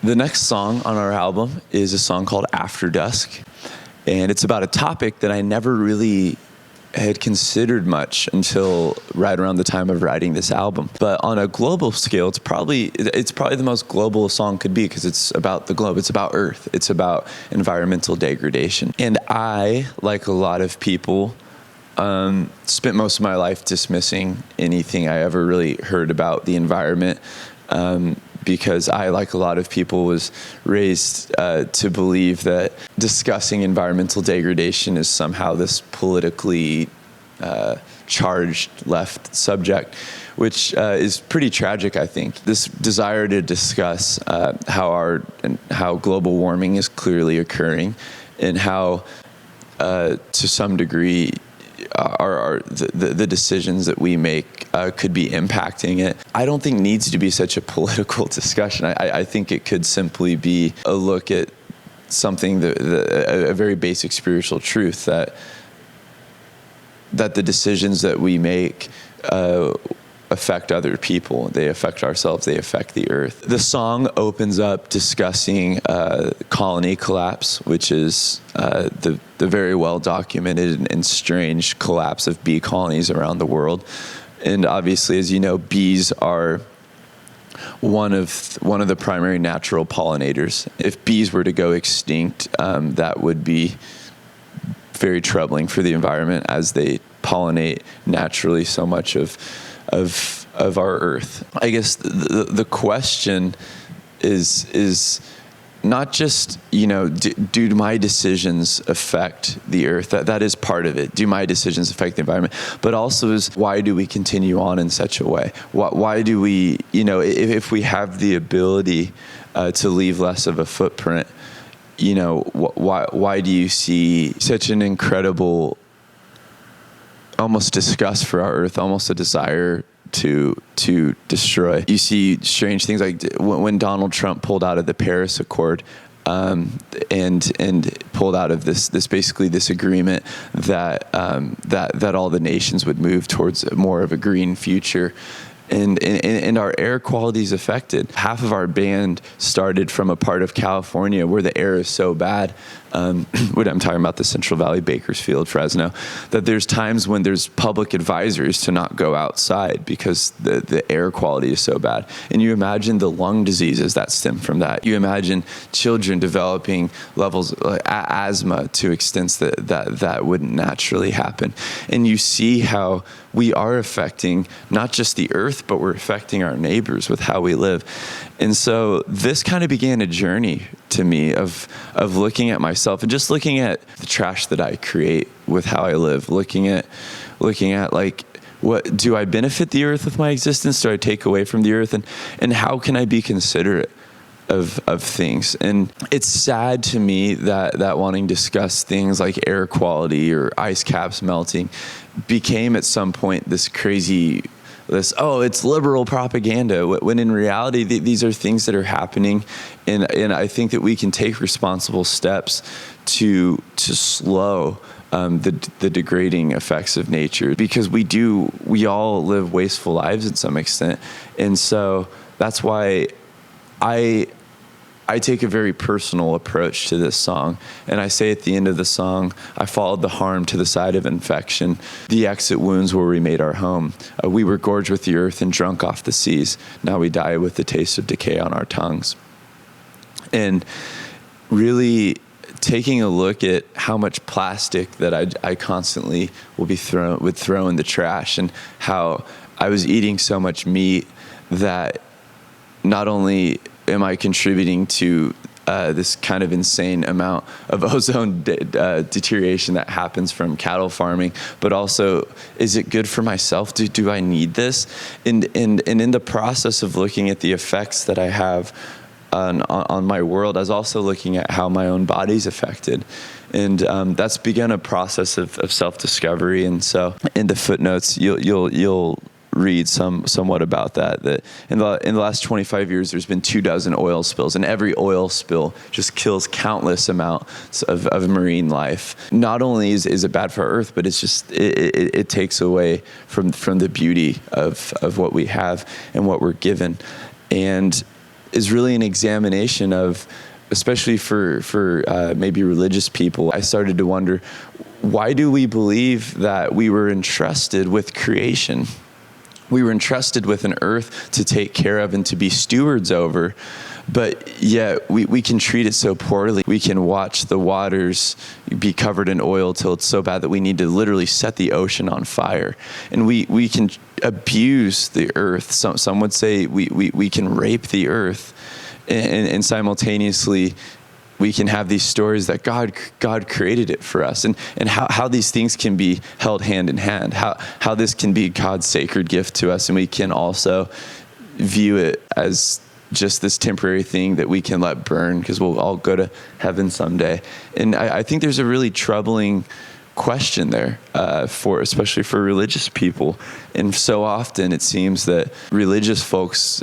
The next song on our album is a song called Afterdusk, and it's about a topic that I never really had considered much until right around the time of writing this album. But on a global scale, it's probably the most global a song could be, because it's about the globe. It's about Earth. It's about environmental degradation. And I, like a lot of people, spent most of my life dismissing anything I ever really heard about the environment, because I, like a lot of people, was raised to believe that discussing environmental degradation is somehow this politically charged left subject, which is pretty tragic, I think. This desire to discuss how global warming is clearly occurring, and how, to some degree, the decisions that we make could be impacting it, I don't think needs to be such a political discussion. I think it could simply be a look at something, a very basic spiritual truth, that the decisions that we make affect other people. They affect ourselves. They affect the earth. The song opens up discussing colony collapse, which is the very well documented and strange collapse of bee colonies around the world. And obviously, as you know, bees are one of the primary natural pollinators. If bees were to go extinct, that would be very troubling for the environment, as they pollinate naturally so much of our earth. I guess the question is not just, do my decisions affect the earth? That is part of it. Do my decisions affect the environment? But also is, why do we continue on in such a way? Why do we, if we have the ability to leave less of a footprint, why do you see such an incredible, almost disgust for our earth, almost a desire to destroy? You see strange things like when Donald Trump pulled out of the Paris Accord, and pulled out of this basically this agreement that all the nations would move towards more of a green future. And our air quality is affected. Half of our band started from a part of California where the air is so bad, when I'm talking about the Central Valley, Bakersfield, Fresno, that there's times when there's public advisories to not go outside because the air quality is so bad. And you imagine the lung diseases that stem from that. You imagine children developing levels of asthma to extents that wouldn't naturally happen. And you see how we are affecting not just the earth, but we're affecting our neighbors with how we live. And so this kind of began a journey to me of looking at myself and just looking at the trash that I create with how I live, looking at like, what do I benefit the earth with my existence? Do I take away from the earth? And how can I be considerate of things? And it's sad to me that wanting to discuss things like air quality or ice caps melting became at some point this crazy, it's liberal propaganda, when in reality these are things that are happening, and I think that we can take responsible steps to slow the degrading effects of nature, because we all live wasteful lives in some extent. And so that's why I take a very personal approach to this song, and I say at the end of the song, I followed the harm to the side of infection, the exit wounds where we made our home. We were gorged with the earth and drunk off the seas. Now we die with the taste of decay on our tongues. And really taking a look at how much plastic that I constantly would throw in the trash, and how I was eating so much meat that not only am I contributing to this kind of insane amount of ozone deterioration that happens from cattle farming, but also, is it good for myself? Do I need this? And in the process of looking at the effects that I have on my world, I was also looking at how my own body's affected. And that's begun a process of self-discovery. And so in the footnotes, you'll read somewhat about that in the last 25 years, there's been 24 oil spills, and every oil spill just kills countless amounts of marine life. Not only is it bad for Earth, but it's just, it takes away from the beauty of what we have and what we're given. And is really an examination of, especially for maybe religious people. I started to wonder, why do we believe that we were entrusted with creation? We were entrusted with an earth to take care of and to be stewards over, but yet we can treat it so poorly. We can watch the waters be covered in oil till it's so bad that we need to literally set the ocean on fire. And we can abuse the earth. Some would say we can rape the earth. And simultaneously, we can have these stories that God created it for us, and how these things can be held hand in hand, how this can be God's sacred gift to us, and we can also view it as just this temporary thing that we can let burn because we'll all go to heaven someday. And I think there's a really troubling question there, especially for religious people. And so often it seems that religious folks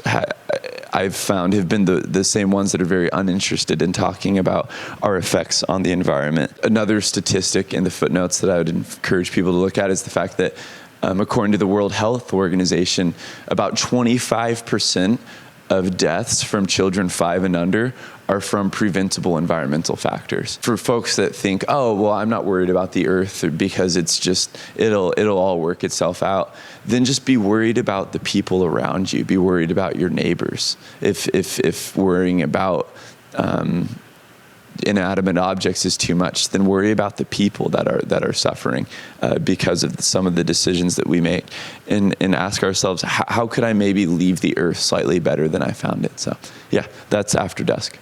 I've found have been the same ones that are very uninterested in talking about our effects on the environment. Another statistic in the footnotes that I would encourage people to look at is the fact that according to the World Health Organization, about 25% of deaths from children 5 and under are from preventable environmental factors. For folks that think, oh, well, I'm not worried about the earth because it's just, it'll all work itself out, then just be worried about the people around you. Be worried about your neighbors. If worrying about inanimate objects is too much, then worry about the people that are suffering because of some of the decisions that we make, and ask ourselves, how could I maybe leave the earth slightly better than I found it? So yeah, that's Afterdusk.